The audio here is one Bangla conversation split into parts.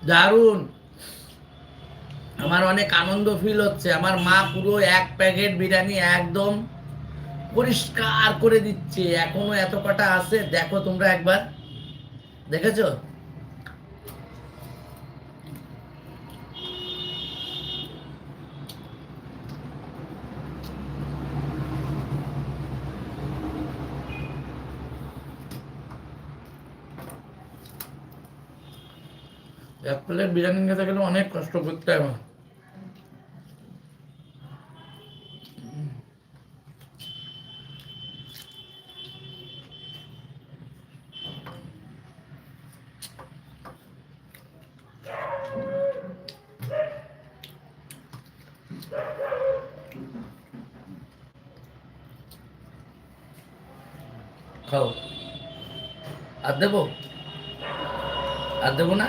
দারুণ। আমার অনেক আনন্দ ফিল হচ্ছে। আমার মা পুরো 1 প্যাকেট বিরিয়ানি একদম পরিষ্কার করে দিচ্ছে। এখনো এত কটা আছে, দেখো তোমরা একবার, দেখেছো? 1 প্লেট বিরিয়ানি খেতে গেলে অনেক কষ্ট করতে হয় আমার। খাও। আর দেবো? আর দেবো না?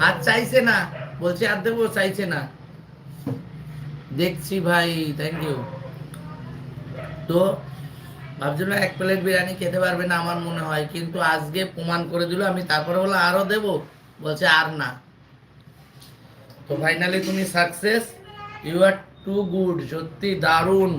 আর চাইছে না, বলছে আর দেবো, চাইছে না। দেখছি ভাই, থ্যাংক ইউ। তো ভাবছিলাম 1 প্লেট বিরিয়ানি খেতে পারবে না আমার মনে হয়, কিন্তু আজকে প্রমাণ করে দিল। আমি তারপরে বললাম আরো দেবো, বলছে আর না। তো ফাইনালি তুমি success, you are too good, সত্যি দারুণ।